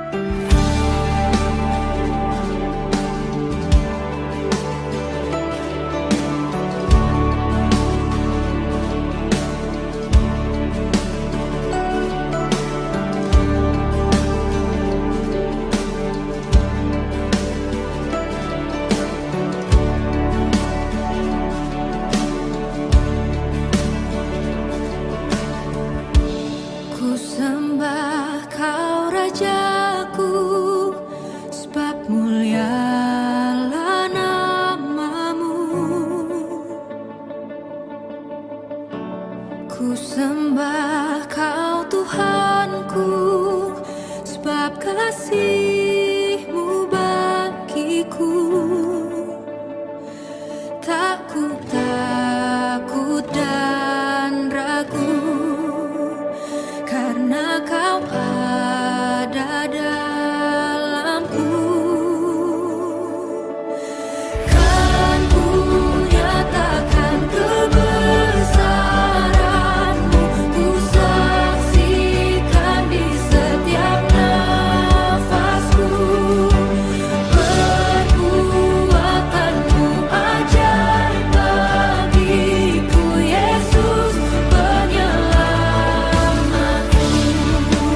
Ku sembah Kau Rajaku, sebab mulialah nama-Mu. Ku sembah Kau Tuhanku, sebab kasih-Mu bagiku. Tak ku takut dan ragu, karena Kau ada dalamku. Kan ku nyatakan kebesaran-Mu, ku saksikan di setiap nafasku. Perbuatan-Mu ajaib bagiku, Yesus penyelamatku.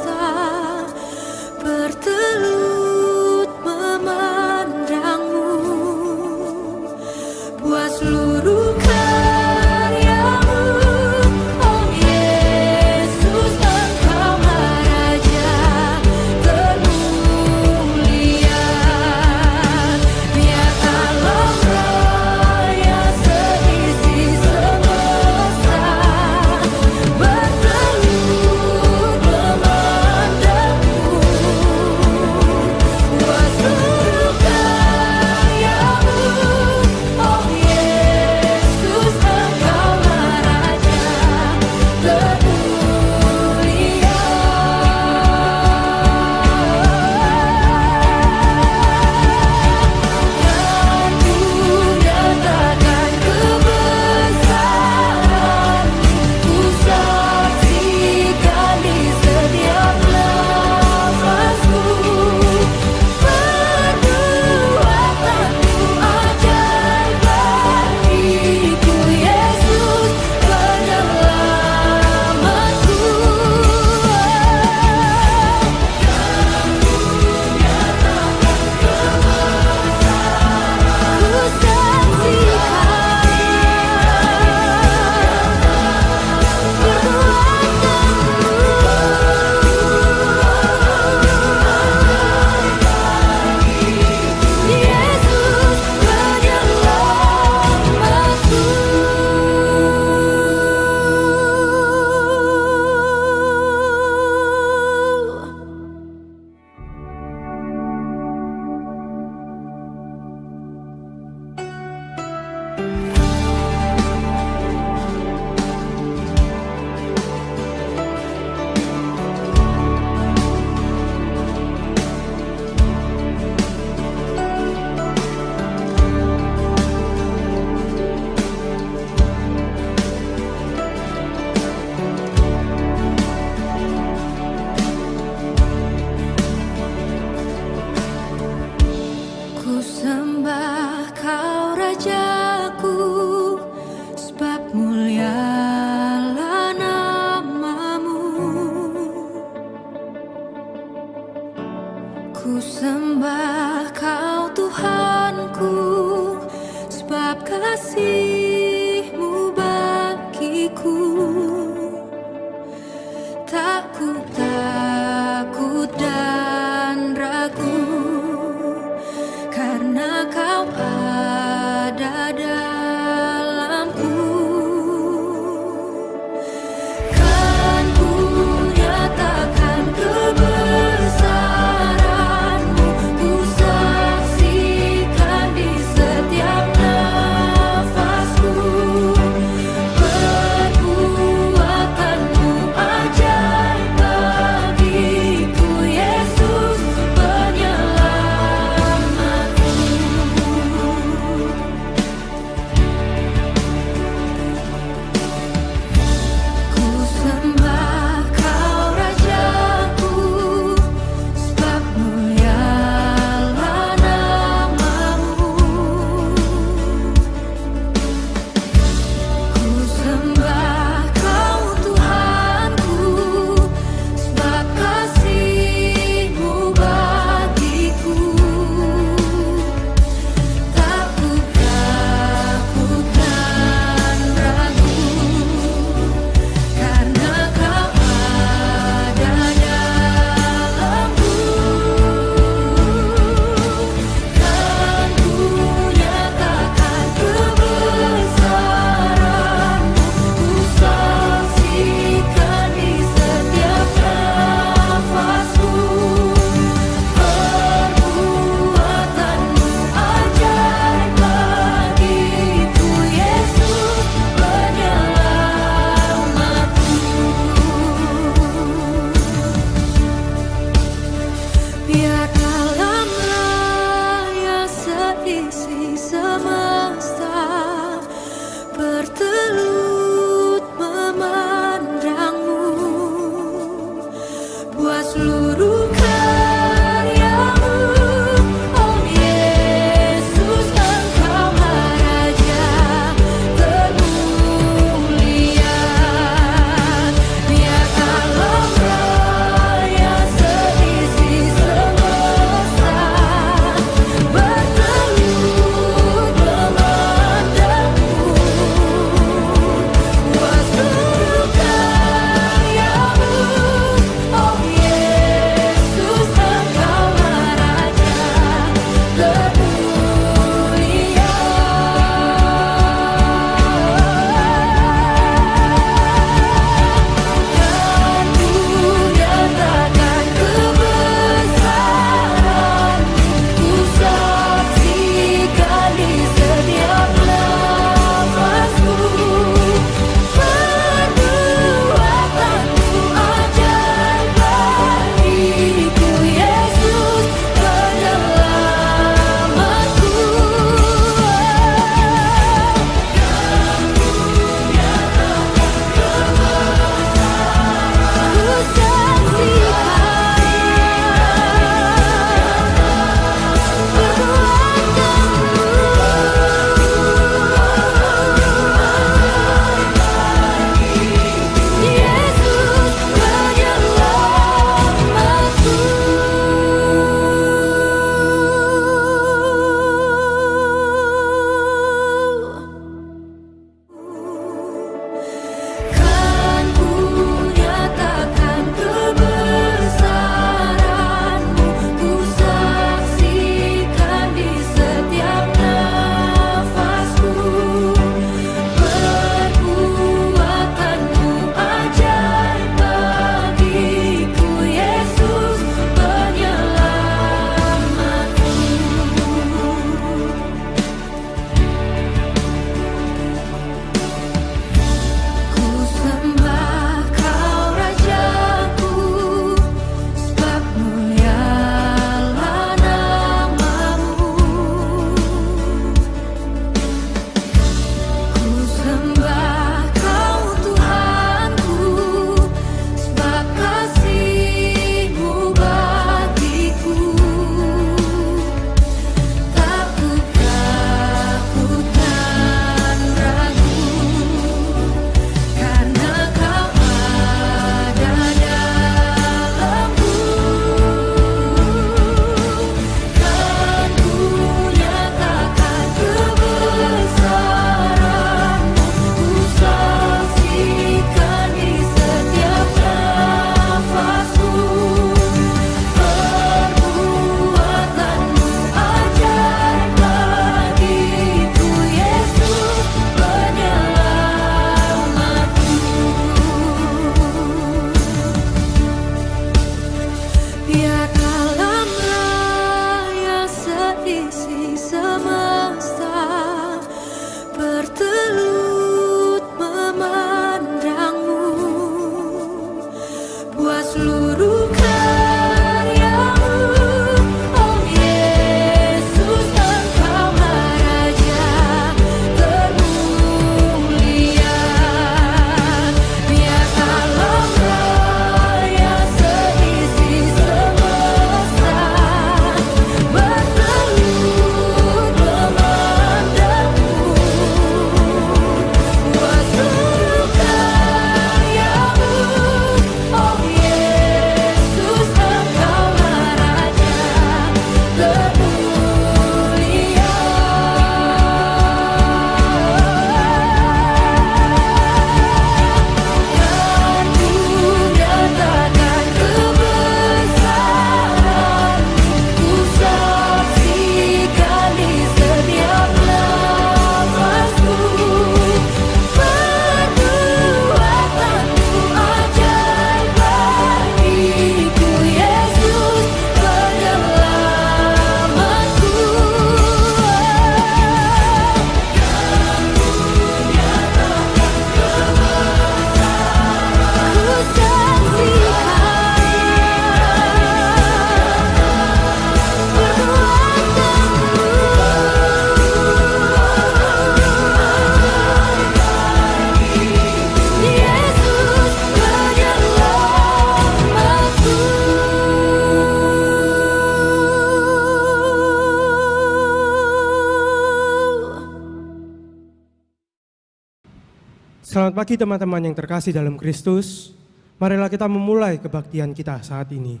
Selamat pagi teman-teman yang terkasih dalam Kristus. Marilah kita memulai kebaktian kita saat ini.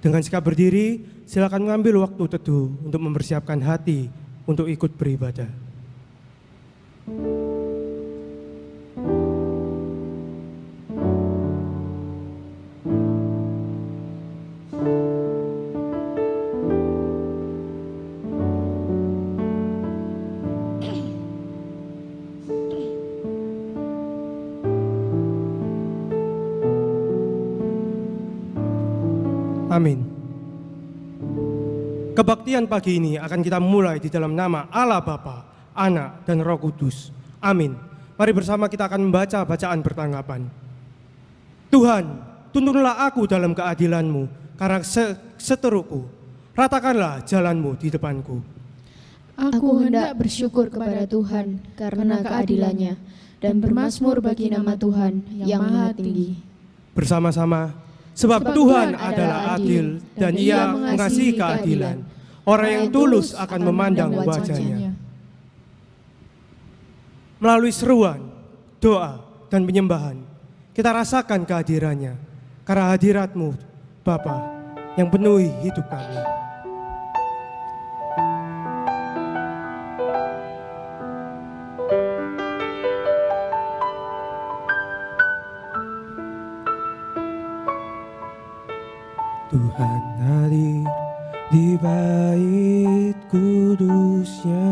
Dengan sikap berdiri, silakan mengambil waktu teduh untuk mempersiapkan hati untuk ikut beribadah. Amin. Kebaktian pagi ini akan kita mulai di dalam nama Allah Bapa, Anak, dan Roh Kudus. Amin. Mari bersama kita akan membaca bacaan pertanggapan. Tuhan, tuntunlah aku dalam keadilan-Mu, karena seteruku. Ratakanlah jalan-Mu di depanku. Aku hendak bersyukur kepada Tuhan karena keadilannya, dan bermazmur bagi nama Tuhan yang maha tinggi. Bersama-sama, sebab Tuhan adalah adil dan Ia mengasihi keadilan. Orang yang tulus akan memandang wajahnya. Melalui seruan, doa, dan penyembahan, kita rasakan kehadirannya, karena hadirat-Mu, Bapa, yang penuhi hidup kami. Tuhan hadir di bait kudusnya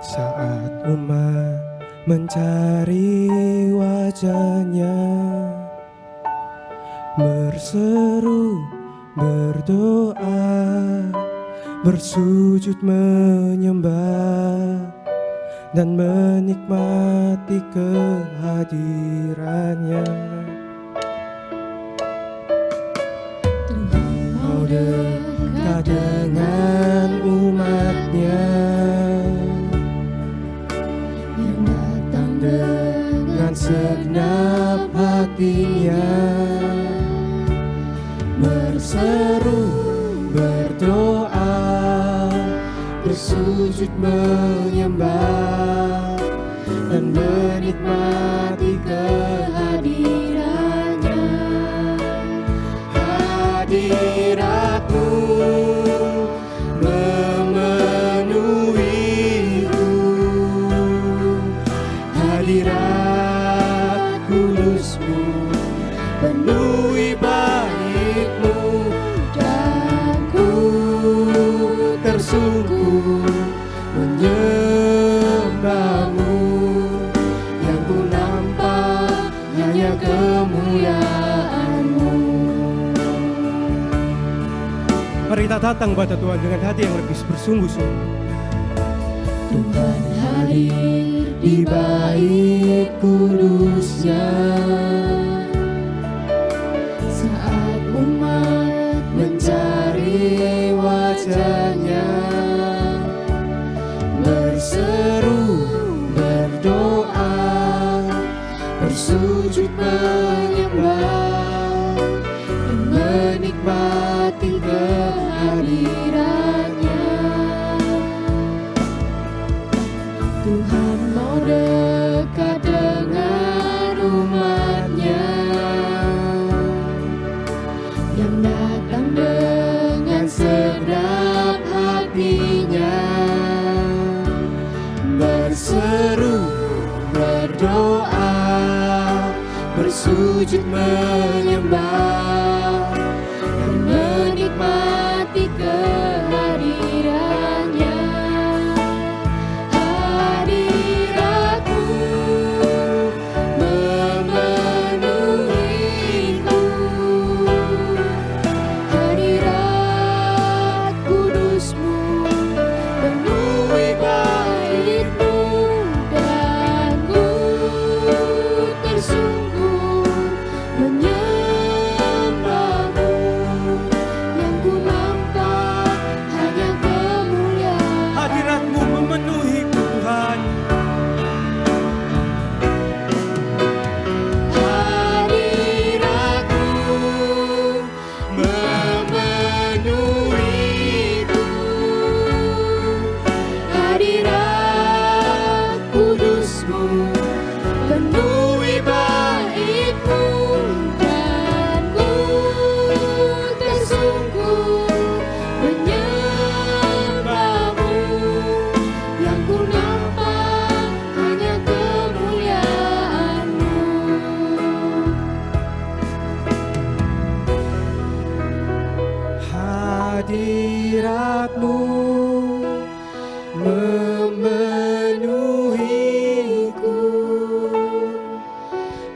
saat umat mencari wajahnya, berseru, berdoa, bersujud menyembah, dan menikmati kehadirannya. Dekat dengan umatnya yang datang dengan segenap hatinya, berseru, berdoa, bersujud menyembah, dan menikmati kehadirannya. Hadirat-Mu memenuhiku, hadirat kudus-Mu penuhi bait-Mu, dan ku tersungkur menyembah-Mu, yang ku nampak hanya kemuliaan-Mu. Mari kita datang pada Tuhan dengan hati yang lebih bersungguh-sungguh. Tuhan hadir di bait kudusnya saat umat mencari wajahnya, berseru, berdoa, bersujud menyembah, dan menikmati kehadirannya. Tuhan mau dekat dengan umatnya yang datang dengan segenap hatinya, berseru, berdoa, bersujud menyembah, dan menikmati kehadirannya. Hadirat-Mu memenuhiku, hadirat kudus-Mu penuhi bait-Mu, dan ku tersungkur menyembah-Mu,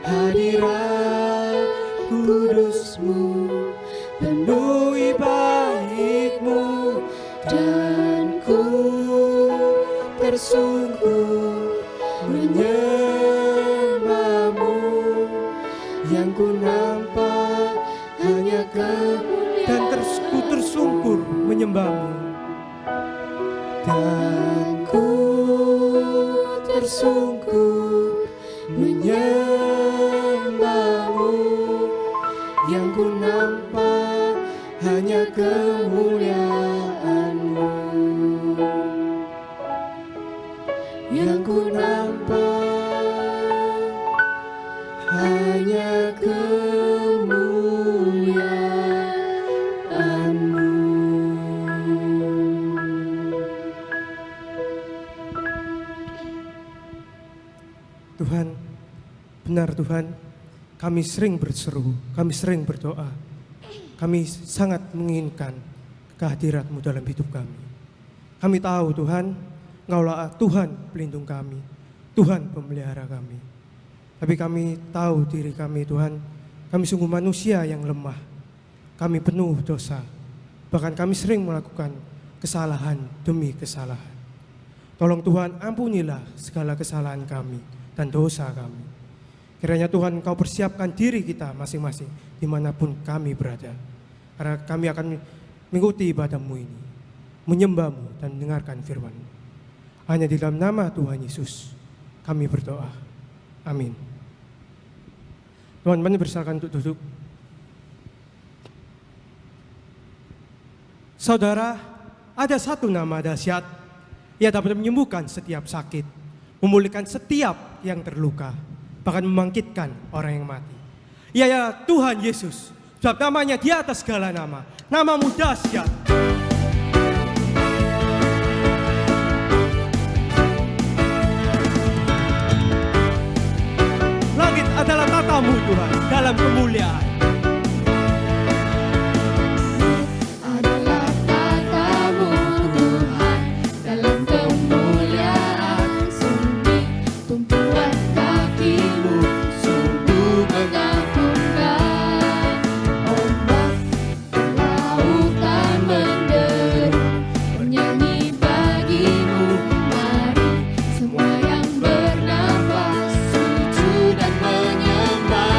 hadirat kudus-Mu, penuhi baik-Mu, dan ku tersungkur menyembah-Mu. Yang ku nampak hanya kemuliaan, dan ku tersungkur menyembah-Mu, dan ku tersungkur menyembah-Mu. Yang ku nampak hanya kemuliaan-Mu. Yang ku nampak hanya kemuliaan-Mu. Tuhan, benar Tuhan, kami sering berseru, kami sering berdoa, kami sangat menginginkan kehadirat-Mu dalam hidup kami. Kami tahu Tuhan, Engkaulah Tuhan pelindung kami, Tuhan pemelihara kami. Tapi kami tahu diri kami Tuhan, kami sungguh manusia yang lemah, kami penuh dosa, bahkan kami sering melakukan kesalahan demi kesalahan. Tolong Tuhan, ampunilah segala kesalahan kami dan dosa kami. Kiranya Tuhan Engkau persiapkan diri kita masing-masing dimanapun kami berada, karena kami akan mengikuti ibadah-Mu ini, menyembah-Mu dan mendengarkan firman-Mu. Hanya di dalam nama Tuhan Yesus kami berdoa. Amin. Teman-teman bersilakan untuk duduk. Saudara, ada satu nama dahsyat. Ia dapat menyembuhkan setiap sakit, memulihkan setiap yang terluka, bahkan membangkitkan orang yang mati. Ia Tuhan Yesus, sebab namanya di atas segala nama. Namamu dahsyat. Langit adalah tatamu Tuhan dalam kemuliaan. Adalah tatamu Tuhan dalam kemuliaan. Sungguh tumpuan kaki-Mu sungguh mengagumkan. Ombak lautan menderu bernyanyi bagi-Mu. Mari semua yang bernafas sujud dan menyembah.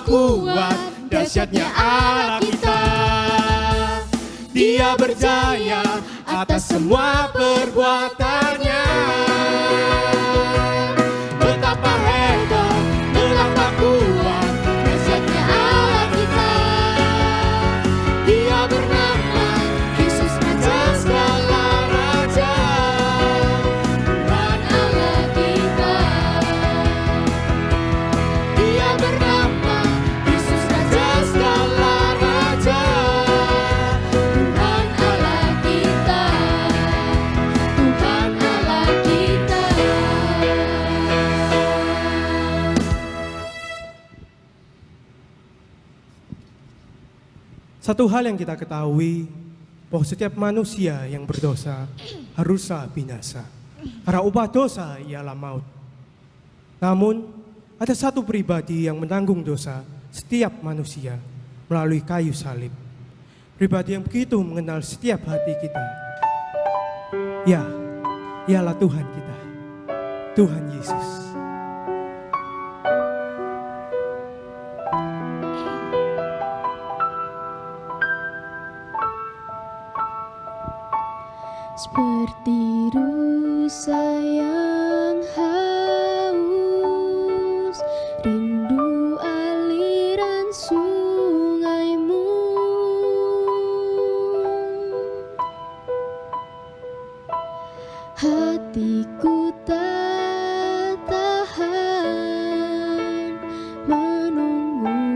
kuat, dahsyatnya Allah kita. Dia berjaya atas semua perbuatannya. Betapa hebat, betapa kuat, dahsyatnya Allah kita. Dia bernama Yesus, Raja segala raja, Tuhan Allah kita. Dia bernama Yesus, Raja segala raja, Tuhan Allah kita. Tuhan Allah kita. Satu hal yang kita ketahui, bahwa setiap manusia yang berdosa haruslah binasa. Karena upah dosa ialah maut. Namun, ada satu pribadi yang menanggung dosa setiap manusia melalui kayu salib. Pribadi yang begitu mengenal setiap hati kita. Ya, ialah Tuhan kita, Tuhan Yesus. Seperti rusa yang haus, rindu aliran sungaimu. Hatiku tak tahan menunggumu.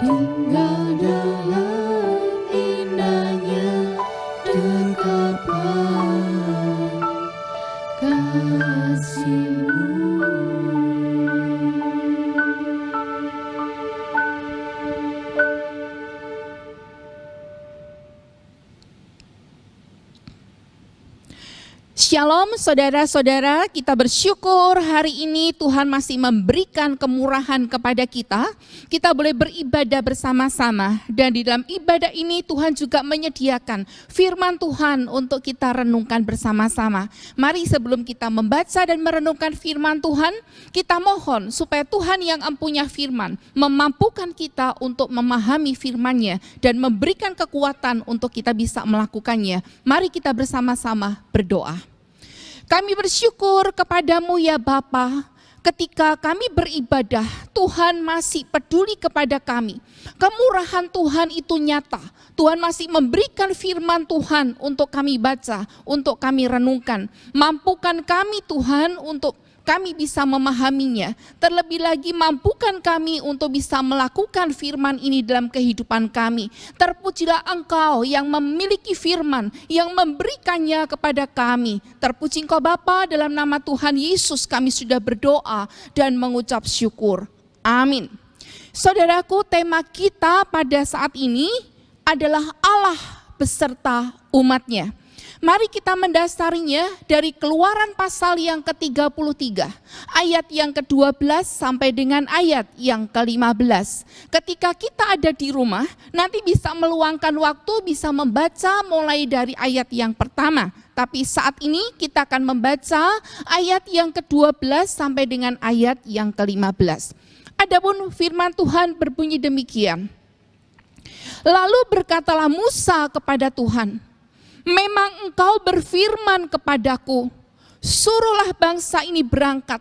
tinggal dalam indahnya dekapan kasih-Mu. Shalom saudara-saudara, kita bersyukur hari ini Tuhan masih memberikan kemurahan kepada kita. Kita boleh beribadah bersama-sama dan di dalam ibadah ini Tuhan juga menyediakan firman Tuhan untuk kita renungkan bersama-sama. Mari sebelum kita membaca dan merenungkan firman Tuhan, kita mohon supaya Tuhan yang empunya firman memampukan kita untuk memahami firman-Nya dan memberikan kekuatan untuk kita bisa melakukannya. Mari kita bersama-sama berdoa. Kami bersyukur kepadamu ya Bapa, ketika kami beribadah, Tuhan masih peduli kepada kami. Kemurahan Tuhan itu nyata. Tuhan masih memberikan firman Tuhan untuk kami baca, untuk kami renungkan. Mampukan kami Tuhan untuk kami bisa memahaminya. Terlebih lagi mampukan kami untuk bisa melakukan firman ini dalam kehidupan kami. Terpujilah Engkau yang memiliki firman, yang memberikannya kepada kami. Terpuji Engkau Bapa, dalam nama Tuhan Yesus kami sudah berdoa dan mengucap syukur. Amin. Saudaraku, tema kita pada saat ini adalah Allah beserta umatnya. Mari kita mendasarinya dari Keluaran pasal yang ke-33, ayat yang ke-12 sampai dengan ayat yang ke-15. Ketika kita ada di rumah, nanti bisa meluangkan waktu, bisa membaca mulai dari ayat yang pertama. Tapi saat ini kita akan membaca ayat yang ke-12 sampai dengan ayat yang ke-15. Adapun firman Tuhan berbunyi demikian. Lalu berkatalah Musa kepada Tuhan, memang Engkau berfirman kepadaku, suruhlah bangsa ini berangkat.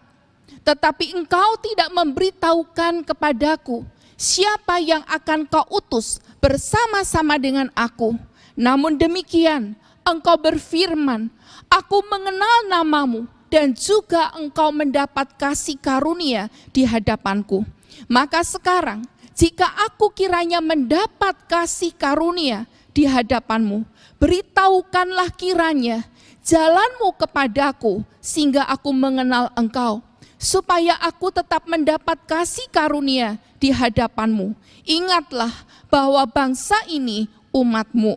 Tetapi Engkau tidak memberitahukan kepadaku siapa yang akan Kau utus bersama-sama dengan aku. Namun demikian Engkau berfirman, aku mengenal namamu dan juga Engkau mendapat kasih karunia di hadapanku. Maka sekarang jika aku kiranya mendapat kasih karunia di hadapanmu, beritahukanlah kiranya jalanmu kepadaku sehingga aku mengenal Engkau, supaya aku tetap mendapat kasih karunia di hadapanmu. Ingatlah bahwa bangsa ini umatmu.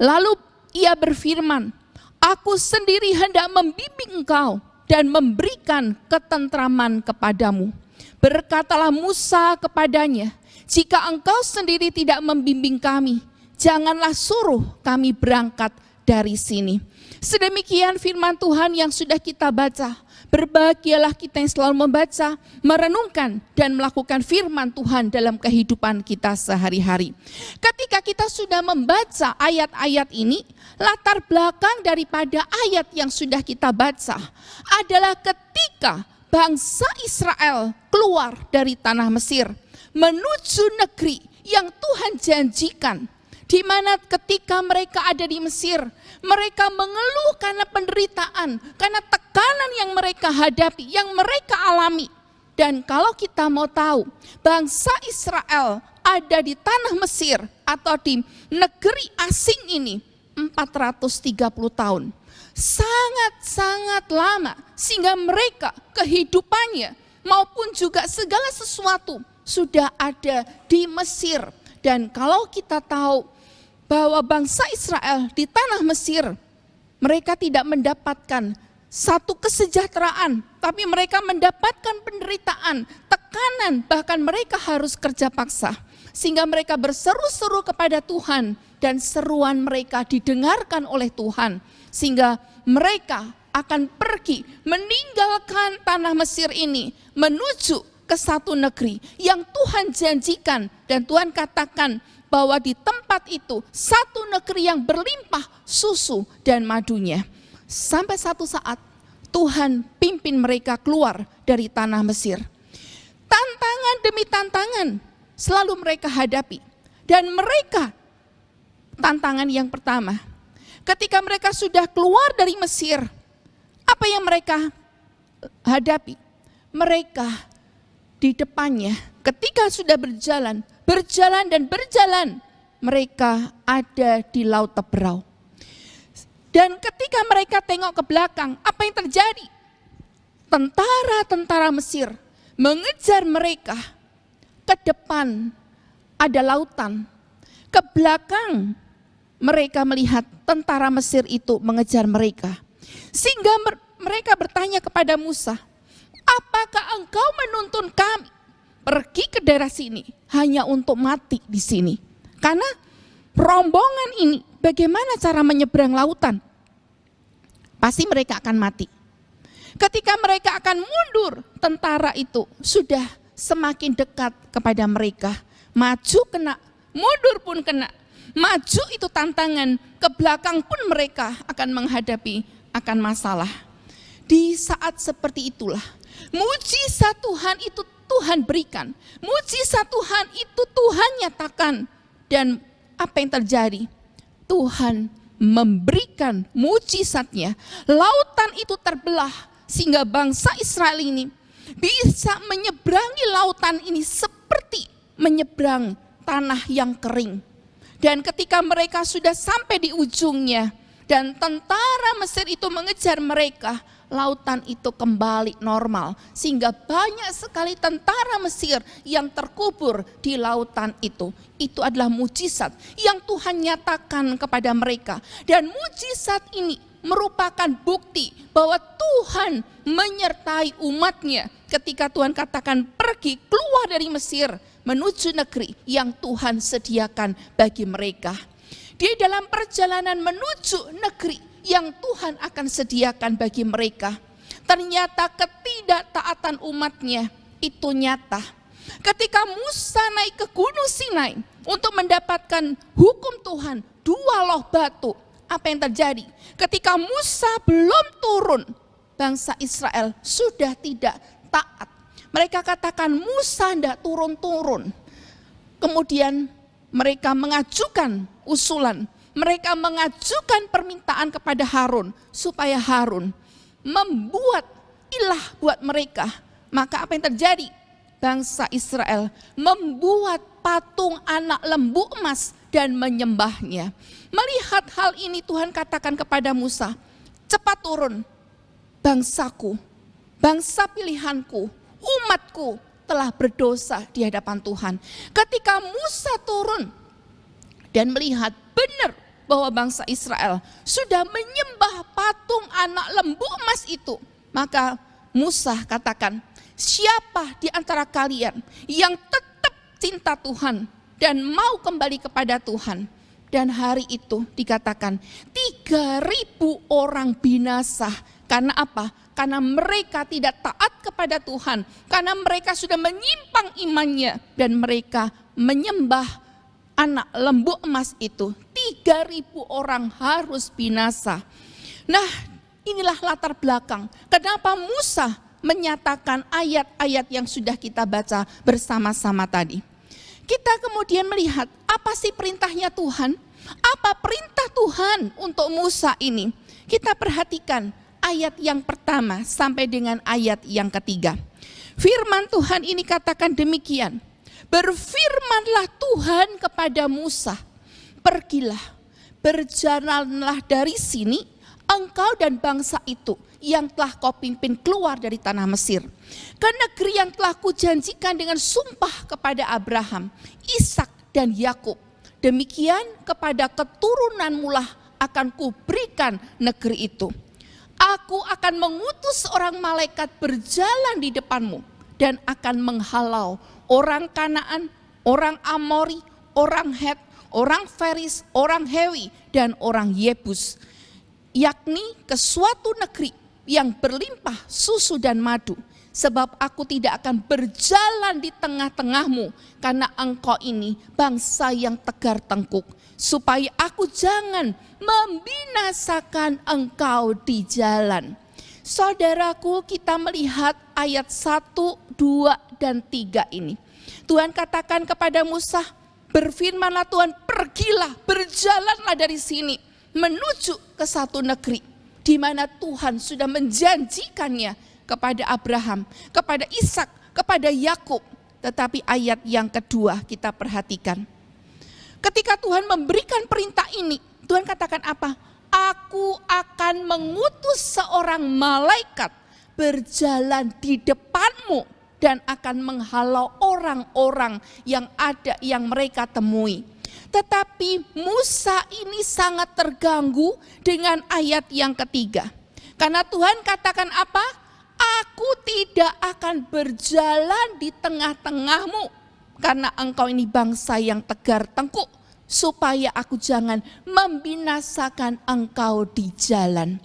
Lalu ia berfirman, aku sendiri hendak membimbing engkau dan memberikan ketentraman kepadamu. Berkatalah Musa kepadanya, jika engkau sendiri tidak membimbing kami, janganlah suruh kami berangkat dari sini. Sedemikian firman Tuhan yang sudah kita baca. Berbahagialah kita yang selalu membaca, merenungkan, dan melakukan firman Tuhan dalam kehidupan kita sehari-hari. Ketika kita sudah membaca ayat-ayat ini, latar belakang daripada ayat yang sudah kita baca adalah ketika bangsa Israel keluar dari tanah Mesir menuju negeri yang Tuhan janjikan. Di mana ketika mereka ada di Mesir, mereka mengeluh karena penderitaan, karena tekanan yang mereka hadapi, yang mereka alami. Dan kalau kita mau tahu, bangsa Israel ada di tanah Mesir atau di negeri asing ini 430 tahun. Sangat-sangat lama, sehingga mereka kehidupannya maupun juga segala sesuatu sudah ada di Mesir. Dan kalau kita tahu bahwa bangsa Israel di tanah Mesir, mereka tidak mendapatkan satu kesejahteraan, tapi mereka mendapatkan penderitaan, tekanan, bahkan mereka harus kerja paksa. Sehingga mereka berseru-seru kepada Tuhan dan seruan mereka didengarkan oleh Tuhan. Sehingga mereka akan pergi meninggalkan tanah Mesir ini menuju ke satu negeri yang Tuhan janjikan. Dan Tuhan katakan bahwa di tempat itu satu negeri yang berlimpah susu dan madunya. Sampai satu saat Tuhan pimpin mereka keluar dari tanah Mesir. Tantangan demi tantangan selalu mereka hadapi. Dan mereka, tantangan yang pertama, ketika mereka sudah keluar dari Mesir, apa yang mereka hadapi? Mereka di depannya, ketika sudah berjalan, mereka ada di Laut Teberau. Dan ketika mereka tengok ke belakang, apa yang terjadi? Tentara-tentara Mesir mengejar mereka. Ke depan ada lautan, ke belakang mereka melihat tentara Mesir itu mengejar mereka. Sehingga mereka bertanya kepada Musa, apakah engkau menuntun kami pergi ke daerah sini hanya untuk mati di sini? Karena rombongan ini bagaimana cara menyeberang lautan? Pasti mereka akan mati. Ketika mereka akan mundur, tentara itu sudah semakin dekat kepada mereka. Maju kena, mundur pun kena. Maju itu tantangan, ke belakang pun mereka akan menghadapi akan masalah. Di saat seperti itulah, mujizat Tuhan itu Tuhan berikan. Mujizat Tuhan itu Tuhan nyatakan. Dan apa yang terjadi? Tuhan memberikan mujizatnya. Lautan itu terbelah sehingga bangsa Israel ini bisa menyeberangi lautan ini seperti menyeberang tanah yang kering. Dan ketika mereka sudah sampai di ujungnya dan tentara Mesir itu mengejar mereka, lautan itu kembali normal. Sehingga banyak sekali tentara Mesir yang terkubur di lautan itu. Itu adalah mujizat yang Tuhan nyatakan kepada mereka. Dan mujizat ini merupakan bukti bahwa Tuhan menyertai umatnya. Ketika Tuhan katakan pergi keluar dari Mesir menuju negeri yang Tuhan sediakan bagi mereka. Di dalam perjalanan menuju negeri yang Tuhan akan sediakan bagi mereka, ternyata ketidaktaatan umatnya itu nyata. Ketika Musa naik ke Gunung Sinai untuk mendapatkan hukum Tuhan, 2 loh batu, apa yang terjadi? Ketika Musa belum turun, bangsa Israel sudah tidak taat. Mereka katakan Musa tidak turun-turun. Kemudian mereka mengajukan usulan. Mereka mengajukan permintaan kepada Harun supaya Harun membuat ilah buat mereka. Maka apa yang terjadi? Bangsa Israel membuat patung anak lembu emas dan menyembahnya. Melihat hal ini Tuhan katakan kepada Musa, cepat turun, bangsaku, bangsa pilihanku, umatku telah berdosa di hadapan Tuhan. Ketika Musa turun dan melihat benar bahwa bangsa Israel sudah menyembah patung anak lembu emas itu, maka Musa katakan, siapa di antara kalian yang tetap cinta Tuhan dan mau kembali kepada Tuhan? Dan hari itu dikatakan 3.000 orang binasa. Karena apa? Karena mereka tidak taat kepada Tuhan. Karena mereka sudah menyimpang imannya. Dan mereka menyembah anak lembu emas itu. 3.000 orang harus binasa. Nah, inilah latar belakang. Kenapa Musa menyatakan ayat-ayat yang sudah kita baca bersama-sama tadi. Kita kemudian melihat apa sih perintahnya Tuhan? Apa perintah Tuhan untuk Musa ini? Kita perhatikan ayat yang pertama sampai dengan ayat yang ketiga. Firman Tuhan ini katakan demikian. Berfirmanlah Tuhan kepada Musa, pergilah, berjalanlah dari sini, engkau dan bangsa itu yang telah kau pimpin keluar dari tanah Mesir, ke negeri yang telah kujanjikan dengan sumpah kepada Abraham, Ishak dan Yakub. Demikian kepada keturunanmu lah akan kuberikan negeri itu. Aku akan mengutus seorang malaikat berjalan di depanmu dan akan menghalau orang Kanaan, orang Amori, orang Het, orang Feris, orang Hewi dan orang Yebus, yakni ke suatu negeri yang berlimpah susu dan madu. Sebab aku tidak akan berjalan di tengah-tengahmu, karena engkau ini bangsa yang tegar tengkuk, supaya aku jangan membinasakan engkau di jalan. Saudaraku, kita melihat ayat 1, 2, dan 3 ini. Tuhan katakan kepada Musa, berfirmanlah Tuhan, pergilah, berjalanlah dari sini, menuju ke satu negeri, di mana Tuhan sudah menjanjikannya kepada Abraham, kepada Ishak, kepada Yakub. Tetapi ayat yang kedua kita perhatikan. Ketika Tuhan memberikan perintah ini, Tuhan katakan apa? Aku akan mengutus seorang malaikat berjalan di depanmu dan akan menghalau orang-orang yang ada yang mereka temui. Tetapi Musa ini sangat terganggu dengan ayat yang ketiga. Karena Tuhan katakan apa? Aku tidak akan berjalan di tengah-tengahmu karena engkau ini bangsa yang tegar tengkuk, supaya aku jangan membinasakan engkau di jalan.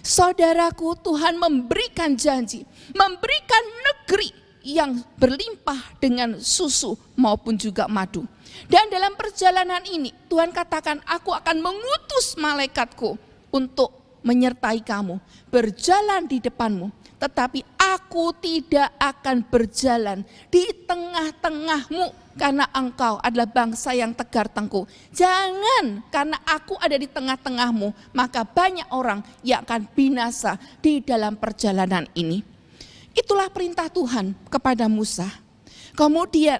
Saudaraku, Tuhan memberikan janji, memberikan negeri yang berlimpah dengan susu maupun juga madu. Dan dalam perjalanan ini Tuhan katakan, aku akan mengutus malaikatku untuk menyertai kamu, berjalan di depanmu. Tetapi aku tidak akan berjalan di tengah-tengahmu karena engkau adalah bangsa yang tegar tengkuk. Jangan, karena aku ada di tengah-tengahmu, maka banyak orang yang akan binasa di dalam perjalanan ini. Itulah perintah Tuhan kepada Musa. Kemudian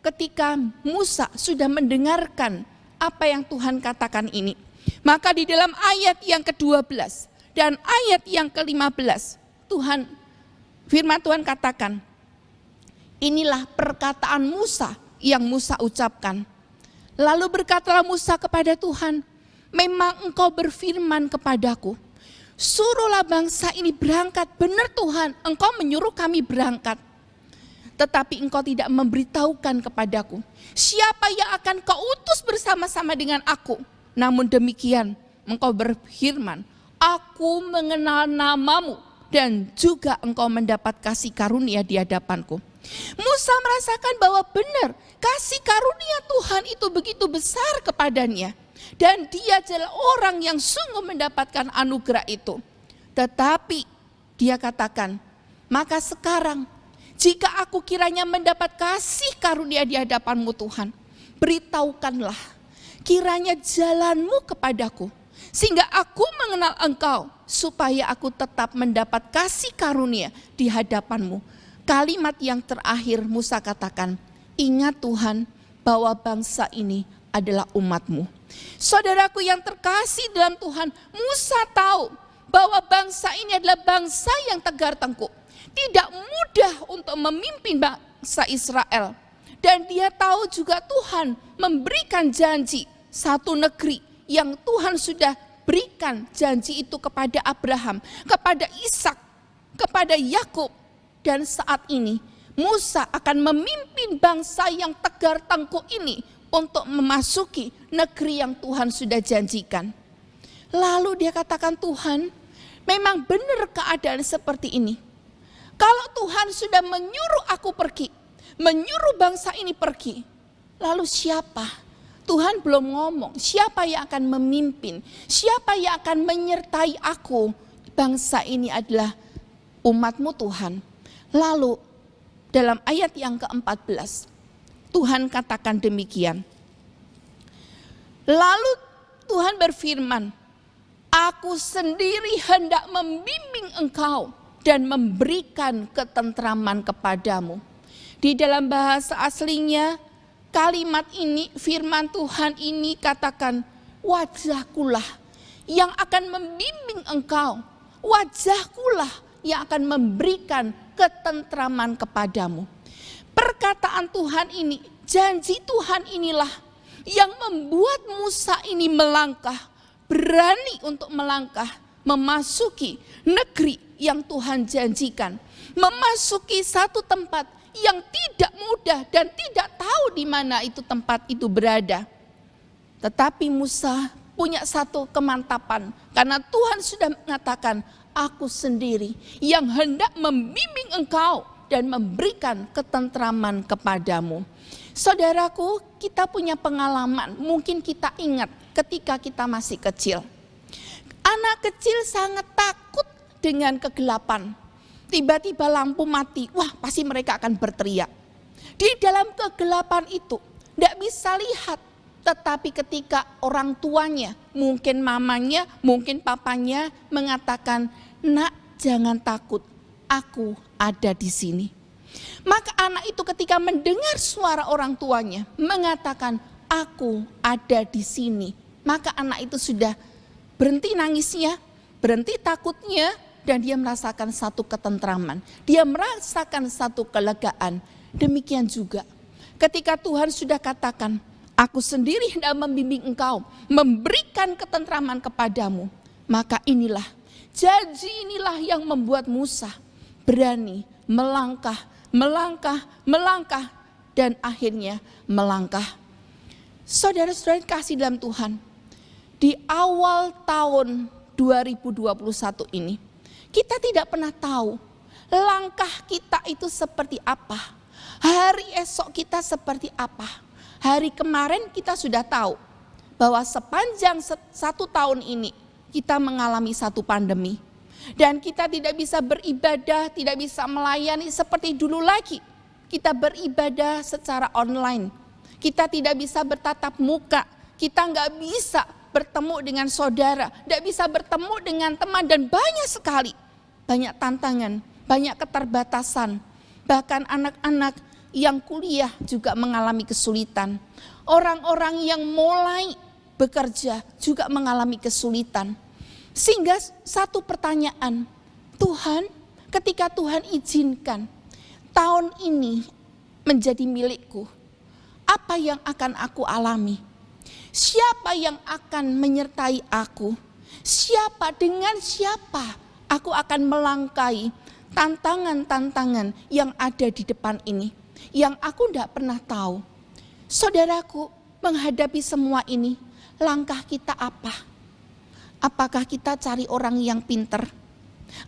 ketika Musa sudah mendengarkan apa yang Tuhan katakan ini, maka di dalam ayat yang ke-12 dan ayat yang ke-15, firman Tuhan katakan, inilah perkataan Musa yang Musa ucapkan. Lalu berkatalah Musa kepada Tuhan, memang engkau berfirman kepadaku, suruhlah bangsa ini berangkat. Benar Tuhan, engkau menyuruh kami berangkat. Tetapi engkau tidak memberitahukan kepadaku, siapa yang akan kau utus bersama-sama dengan aku. Namun demikian, engkau berfirman, aku mengenal namamu, dan juga engkau mendapat kasih karunia di hadapanku. Musa merasakan bahwa benar kasih karunia Tuhan itu begitu besar kepadanya. Dan dia adalah orang yang sungguh mendapatkan anugerah itu. Tetapi dia katakan, maka sekarang jika aku kiranya mendapat kasih karunia di hadapanmu Tuhan, beritahukanlah kiranya jalanmu kepadaku, sehingga aku mengenal engkau, supaya aku tetap mendapat kasih karunia di hadapanmu. Kalimat yang terakhir Musa katakan, ingat Tuhan bahwa bangsa ini adalah umatmu. Saudaraku yang terkasih dalam Tuhan, Musa tahu bahwa bangsa ini adalah bangsa yang tegar tengkuk. Tidak mudah untuk memimpin bangsa Israel. Dan dia tahu juga Tuhan memberikan janji satu negeri yang Tuhan sudah berikan janji itu kepada Abraham, kepada Ishak, kepada Yakub. Dan saat ini Musa akan memimpin bangsa yang tegar tengkuk ini untuk memasuki negeri yang Tuhan sudah janjikan. Lalu dia katakan, Tuhan, memang benar keadaan seperti ini. Kalau Tuhan sudah menyuruh aku pergi, menyuruh bangsa ini pergi, lalu siapa? Tuhan belum ngomong siapa yang akan memimpin, siapa yang akan menyertai aku. Bangsa ini adalah umatmu Tuhan. Lalu dalam ayat yang ke-14 Tuhan katakan demikian. Lalu Tuhan berfirman, aku sendiri hendak membimbing engkau dan memberikan ketentraman kepadamu. Di dalam bahasa aslinya kalimat ini, firman Tuhan ini katakan, wajahkulah yang akan membimbing engkau, wajahkulah yang akan memberikan ketentraman kepadamu. Perkataan Tuhan ini, janji Tuhan inilah yang membuat Musa ini melangkah, berani untuk melangkah, memasuki negeri yang Tuhan janjikan, memasuki satu tempat yang tidak mudah dan tidak tahu di mana itu tempat itu berada. Tetapi Musa punya satu kemantapan, karena Tuhan sudah mengatakan, aku sendiri yang hendak membimbing engkau dan memberikan ketentraman kepadamu. Saudaraku, kita punya pengalaman, mungkin kita ingat ketika kita masih kecil. Anak kecil sangat takut dengan kegelapan. Tiba-tiba lampu mati, wah pasti mereka akan berteriak. Di dalam kegelapan itu tidak bisa lihat, tetapi ketika orang tuanya, mungkin mamanya, mungkin papanya mengatakan, nak jangan takut, aku ada di sini. Maka anak itu ketika mendengar suara orang tuanya mengatakan, aku ada di sini. Maka anak itu sudah berhenti nangisnya, berhenti takutnya, dan dia merasakan satu ketentraman. Dia merasakan satu kelegaan. Demikian juga ketika Tuhan sudah katakan, aku sendiri hendak membimbing engkau, memberikan ketentraman kepadamu. Maka inilah, janji inilah yang membuat Musa berani melangkah, dan akhirnya melangkah. Saudara-saudara kasih dalam Tuhan, di awal tahun 2021 ini, kita tidak pernah tahu langkah kita itu seperti apa. Hari esok kita seperti apa. Hari kemarin kita sudah tahu bahwa sepanjang 1 tahun ini kita mengalami satu pandemi. Dan kita tidak bisa beribadah, tidak bisa melayani seperti dulu lagi. Kita beribadah secara online. Kita tidak bisa bertatap muka. Kita nggak bisa bertemu dengan saudara, tidak bisa bertemu dengan teman, dan banyak sekali. Banyak tantangan, banyak keterbatasan. Bahkan anak-anak yang kuliah juga mengalami kesulitan. Orang-orang yang mulai bekerja juga mengalami kesulitan. Sehingga satu pertanyaan, Tuhan, ketika Tuhan izinkan tahun ini menjadi milikku, apa yang akan aku alami? Siapa yang akan menyertai aku? Dengan siapa aku akan melangkahi tantangan-tantangan yang ada di depan ini, yang aku tidak pernah tahu. Saudaraku, menghadapi semua ini, langkah kita apa? Apakah kita cari orang yang pinter?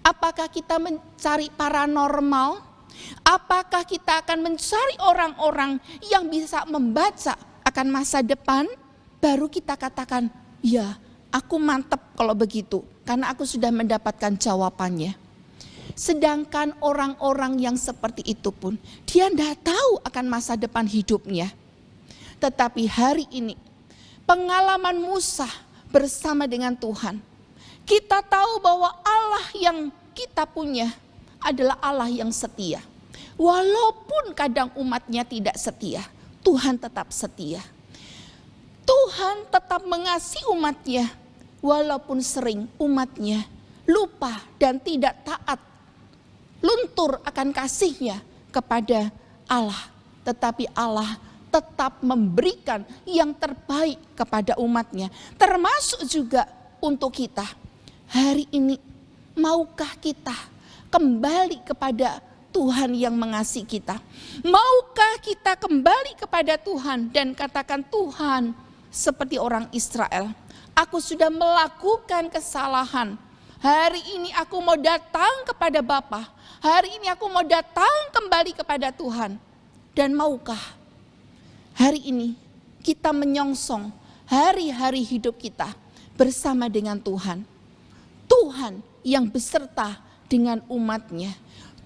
Apakah kita mencari paranormal? Apakah kita akan mencari orang-orang yang bisa membaca akan masa depan? Baru kita katakan, ya aku mantep kalau begitu, karena aku sudah mendapatkan jawabannya. Sedangkan orang-orang yang seperti itu pun, dia tidak tahu akan masa depan hidupnya. Tetapi hari ini, pengalaman Musa bersama dengan Tuhan, kita tahu bahwa Allah yang kita punya adalah Allah yang setia. Walaupun kadang umatnya tidak setia, Tuhan tetap setia. Tuhan tetap mengasihi umatnya, walaupun sering umatnya lupa dan tidak taat, luntur akan kasihnya kepada Allah. Tetapi Allah tetap memberikan yang terbaik kepada umatnya, termasuk juga untuk kita. Hari ini, maukah kita kembali kepada Tuhan yang mengasihi kita? Maukah kita kembali kepada Tuhan dan katakan, Tuhan, seperti orang Israel, aku sudah melakukan kesalahan. Hari ini aku mau datang kepada Bapa. Hari ini aku mau datang kembali kepada Tuhan. Dan maukah hari ini kita menyongsong hari-hari hidup kita bersama dengan Tuhan. Tuhan yang beserta dengan umatnya.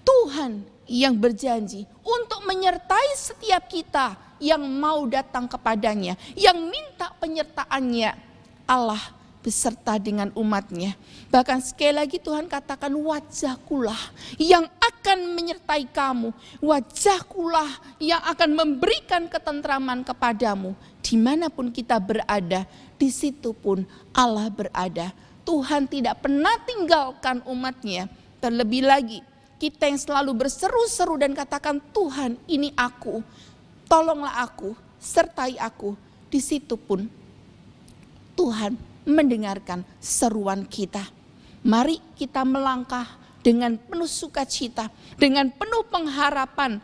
Tuhan yang berjanji untuk menyertai setiap kita yang mau datang kepadanya, yang minta penyertaannya. Allah beserta dengan umatnya. Bahkan sekali lagi Tuhan katakan, wajahkulah yang akan menyertai kamu. Wajahkulah yang akan memberikan ketentraman kepadamu. Dimanapun kita berada, di situ pun Allah berada. Tuhan tidak pernah tinggalkan umatnya. Terlebih lagi, kita yang selalu berseru-seru dan katakan, Tuhan ini aku, tolonglah aku, sertai aku. Di situ pun Tuhan mendengarkan seruan kita. Mari kita melangkah dengan penuh sukacita, dengan penuh pengharapan.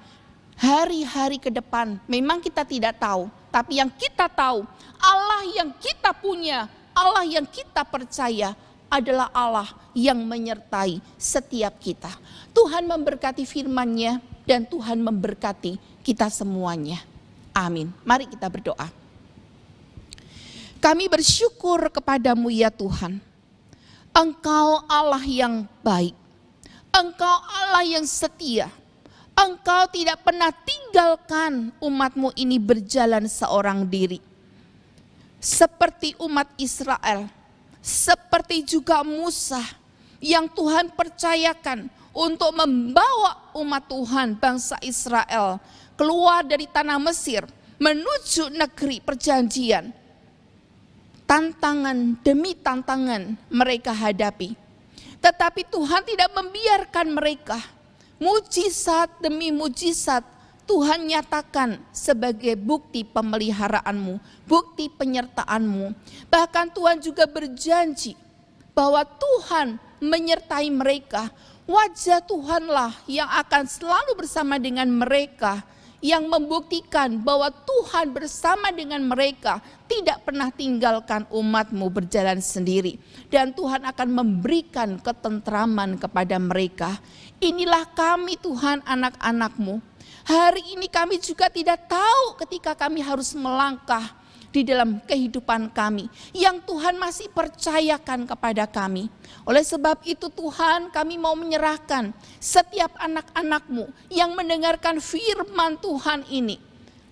Hari-hari ke depan memang kita tidak tahu, tapi yang kita tahu, Allah yang kita punya, Allah yang kita percaya adalah Allah yang menyertai setiap kita. Tuhan memberkati firman-Nya dan Tuhan memberkati kita semuanya. Amin. Mari kita berdoa. Kami bersyukur kepadamu ya Tuhan. Engkau Allah yang baik. Engkau Allah yang setia. Engkau tidak pernah tinggalkan umatmu ini berjalan seorang diri. Seperti umat Israel. Seperti juga Musa yang Tuhan percayakan untuk membawa umat Tuhan bangsa Israel keluar dari tanah Mesir menuju negeri perjanjian. Tantangan demi tantangan mereka hadapi. Tetapi Tuhan tidak membiarkan mereka. Mujizat demi mujizat Tuhan nyatakan sebagai bukti pemeliharaanmu, bukti penyertaanmu. Bahkan Tuhan juga berjanji bahwa Tuhan menyertai mereka. Wajah Tuhanlah yang akan selalu bersama dengan mereka, yang membuktikan bahwa Tuhan bersama dengan mereka, tidak pernah tinggalkan umatmu berjalan sendiri. Dan Tuhan akan memberikan ketentraman kepada mereka. Inilah kami Tuhan, anak-anak-Mu. Hari ini kami juga tidak tahu ketika kami harus melangkah di dalam kehidupan kami yang Tuhan masih percayakan kepada kami. Oleh sebab itu Tuhan, kami mau menyerahkan setiap anak-anak-Mu yang mendengarkan firman Tuhan ini.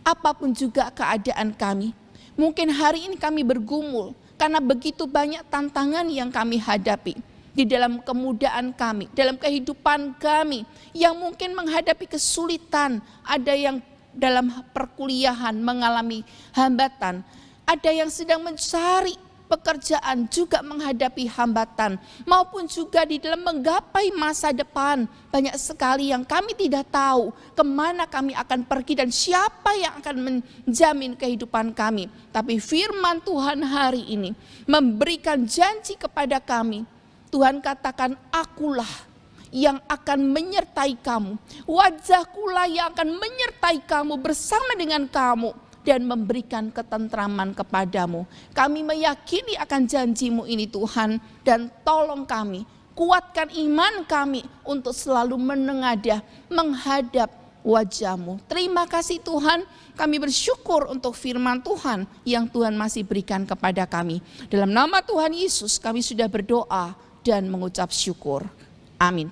Apapun juga keadaan kami. Mungkin hari ini kami bergumul karena begitu banyak tantangan yang kami hadapi di dalam kemudaan kami, dalam kehidupan kami yang mungkin menghadapi kesulitan. Ada yang dalam perkuliahan mengalami hambatan, ada yang sedang mencari pekerjaan juga menghadapi hambatan, maupun juga di dalam menggapai masa depan. Banyak sekali yang kami tidak tahu kemana kami akan pergi dan siapa yang akan menjamin kehidupan kami. Tapi firman Tuhan hari ini memberikan janji kepada kami. Tuhan katakan, akulah yang akan menyertai kamu. Wajahkulah yang akan menyertai kamu, bersama dengan kamu, dan memberikan ketentraman kepadamu. Kami meyakini akan janjimu ini Tuhan, dan tolong kami, kuatkan iman kami untuk selalu menengadah, menghadap wajahmu. Terima kasih Tuhan, kami bersyukur untuk firman Tuhan yang Tuhan masih berikan kepada kami. Dalam nama Tuhan Yesus kami sudah berdoa dan mengucap syukur. Amin.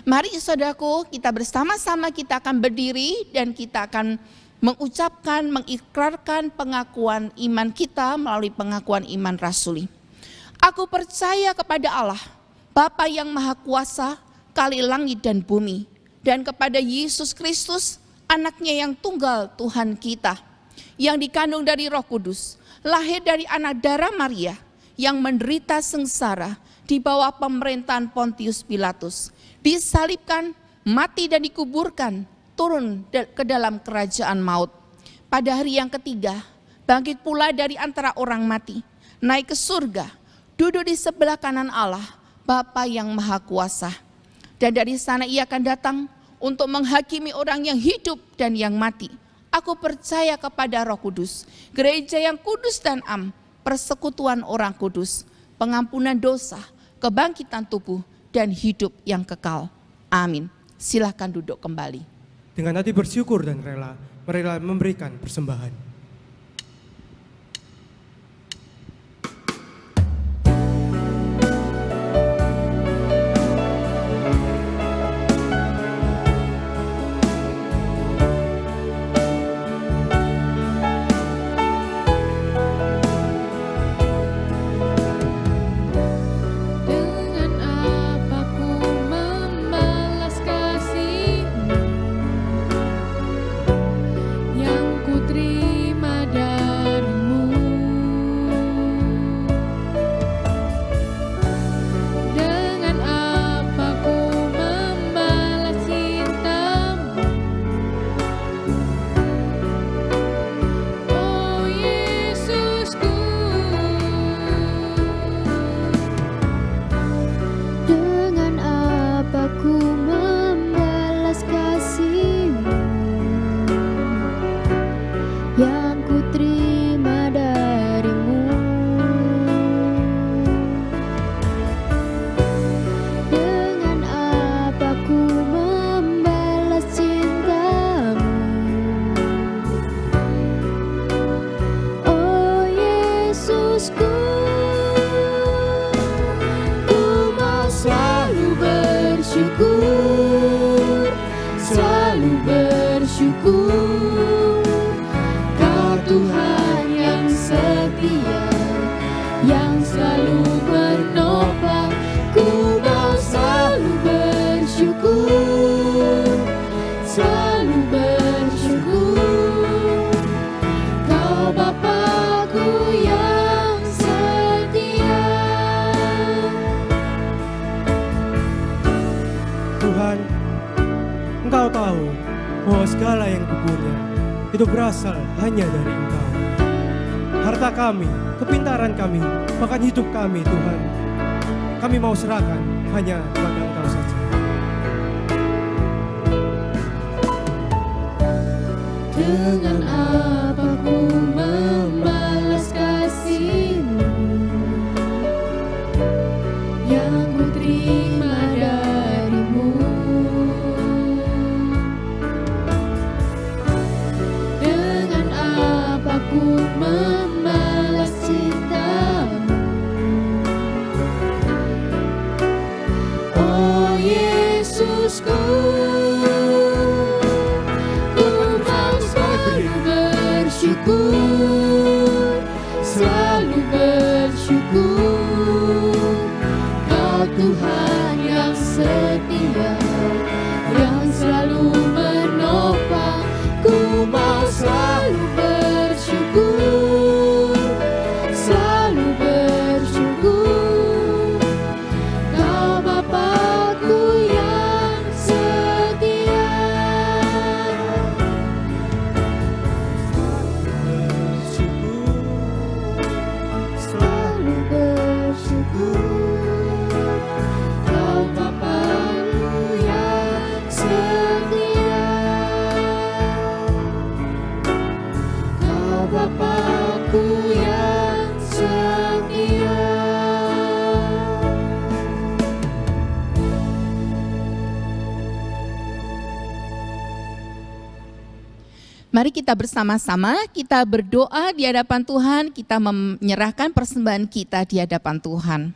Mari saudaraku, kita bersama-sama kita akan berdiri dan kita akan mengucapkan, mengikrarkan pengakuan iman kita melalui pengakuan iman rasuli. Aku percaya kepada Allah, Bapa yang Maha Kuasa, Kali langit dan bumi, dan kepada Yesus Kristus, anaknya yang tunggal Tuhan kita, yang dikandung dari Roh Kudus, lahir dari anak darah Maria, yang menderita sengsara di bawah pemerintahan Pontius Pilatus, disalibkan, mati dan dikuburkan, turun ke dalam kerajaan maut. Pada hari yang ketiga, bangkit pula dari antara orang mati, naik ke surga, duduk di sebelah kanan Allah, Bapa yang Maha Kuasa. Dan dari sana ia akan datang untuk menghakimi orang yang hidup dan yang mati. Aku percaya kepada Roh Kudus, gereja yang kudus dan am, persekutuan orang kudus, pengampunan dosa, kebangkitan tubuh, dan hidup yang kekal. Amin. Silahkan duduk kembali. Dengan hati bersyukur dan rela memberikan persembahan. Dengan apa ku membalas kasih-Mu yang ku terima untuk berasal hanya dari Engkau. Harta kami, kepintaran kami, bahkan hidup kami Tuhan, kami mau serahkan hanya kepada Engkau saja. Dengan apa ku membalas kasih-Mu yang ku terima dari-Mu? Dengan apa ku membalas cinta-Mu? Oh Yesusku, selalu bersyukur, Kau Tuhan yang setia, yang selalu menopang. Ku mau selalu bersyukur, selalu bersyukur, Kau Bapa-Ku yang setia. Selalu bersyukur, Kau Bapa-Ku yang setia. Kau Bapa-Ku yang setia. Mari kita bersama-sama, kita berdoa di hadapan Tuhan, kita menyerahkan persembahan kita di hadapan Tuhan.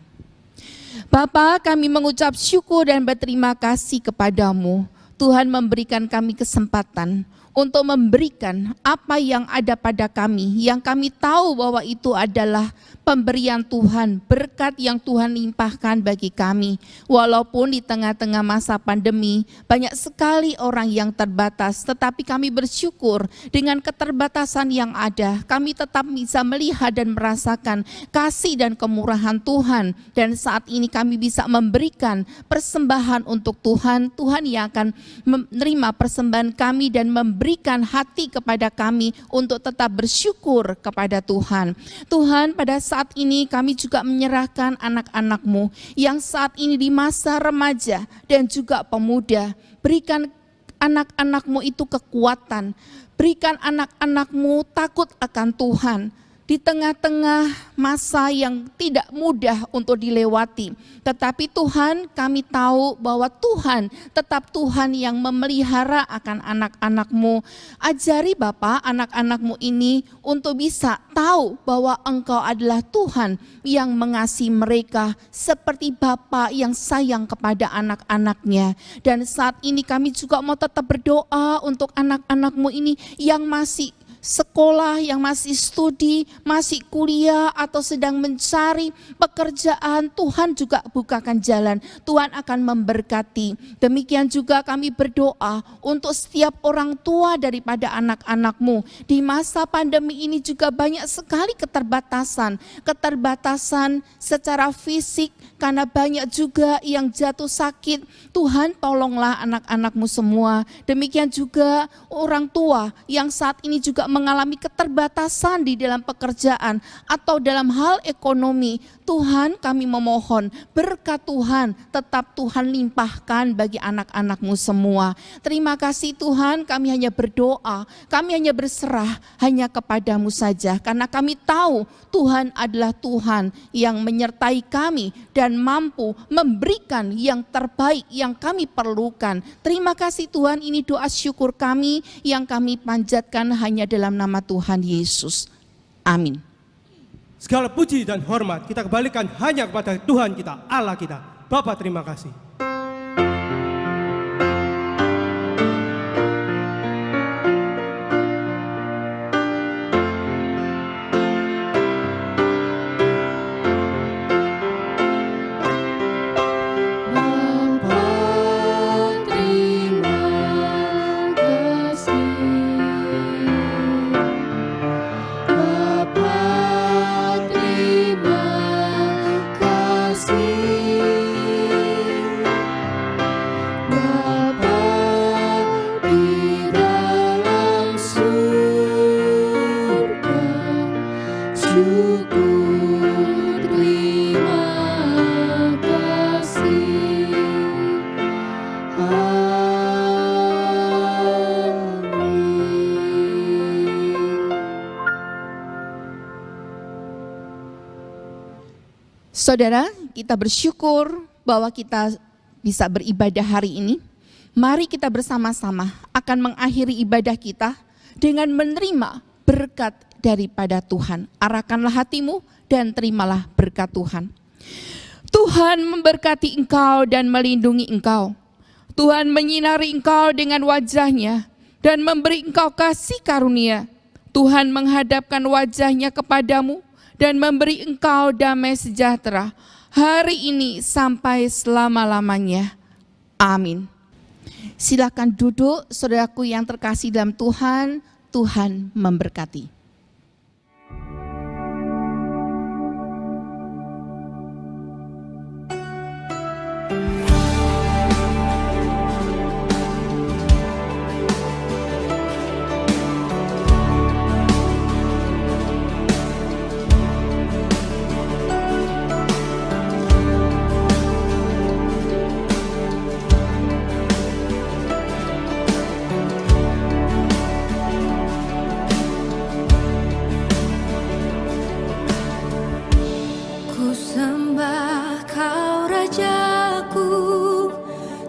Bapa, kami mengucap syukur dan berterima kasih kepadamu. Tuhan memberikan kami kesempatan untuk memberikan apa yang ada pada kami, yang kami tahu bahwa itu adalah pemberian Tuhan, berkat yang Tuhan limpahkan bagi kami. Walaupun di tengah-tengah masa pandemi, banyak sekali orang yang terbatas, tetapi kami bersyukur dengan keterbatasan yang ada, kami tetap bisa melihat dan merasakan kasih dan kemurahan Tuhan. Dan saat ini kami bisa memberikan persembahan untuk Tuhan, Tuhan yang akan menerima persembahan kami dan memberikan hati kepada kami untuk tetap bersyukur kepada Tuhan. Tuhan, pada saat ini kami juga menyerahkan anak-anak-Mu yang saat ini di masa remaja dan juga pemuda. Berikan anak-anak-Mu itu kekuatan, berikan anak-anak-Mu takut akan Tuhan di tengah-tengah masa yang tidak mudah untuk dilewati. Tetapi Tuhan, kami tahu bahwa Tuhan tetap Tuhan yang memelihara akan anak-anak-Mu. Ajari Bapa anak-anak-Mu ini untuk bisa tahu bahwa Engkau adalah Tuhan yang mengasihi mereka seperti Bapa yang sayang kepada anak-anaknya. Dan saat ini kami juga mau tetap berdoa untuk anak-anak-Mu ini yang masih sekolah, yang masih studi, masih kuliah atau sedang mencari pekerjaan. Tuhan juga bukakan jalan, Tuhan akan memberkati. Demikian juga kami berdoa untuk setiap orang tua daripada anak-anak-Mu. Di masa pandemi ini juga banyak sekali keterbatasan secara fisik, karena banyak juga yang jatuh sakit. Tuhan, tolonglah anak-anak-Mu semua. Demikian juga orang tua yang saat ini juga mengalami keterbatasan di dalam pekerjaan atau dalam hal ekonomi. Tuhan, kami memohon berkat Tuhan tetap Tuhan limpahkan bagi anak-anak-Mu semua. Terima kasih Tuhan, kami hanya berdoa, kami hanya berserah hanya kepada-Mu saja, karena kami tahu Tuhan adalah Tuhan yang menyertai kami dan mampu memberikan yang terbaik yang kami perlukan. Terima kasih Tuhan, ini doa syukur kami yang kami panjatkan hanya dalam nama Tuhan Yesus. Amin. Segala puji dan hormat kita kembalikan hanya kepada Tuhan kita, Allah kita. Bapa, terima kasih. Terima kasih. Saudara, kita bersyukur bahwa kita bisa beribadah hari ini. Mari kita bersama-sama akan mengakhiri ibadah kita dengan menerima berkat daripada Tuhan. Arahkanlah hatimu dan terimalah berkat Tuhan. Tuhan memberkati engkau dan melindungi engkau. Tuhan menyinari engkau dengan wajah-Nya dan memberi engkau kasih karunia. Tuhan menghadapkan wajah-Nya kepadamu dan memberi engkau damai sejahtera hari ini sampai selama-lamanya. Amin. Silakan duduk, saudaraku yang terkasih dalam Tuhan. Tuhan memberkati. Ku sembah kau Rajaku,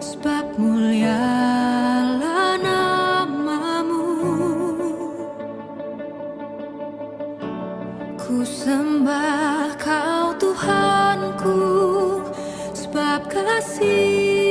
sebab mulialah namamu. Ku sembah kau Tuhanku, sebab kasih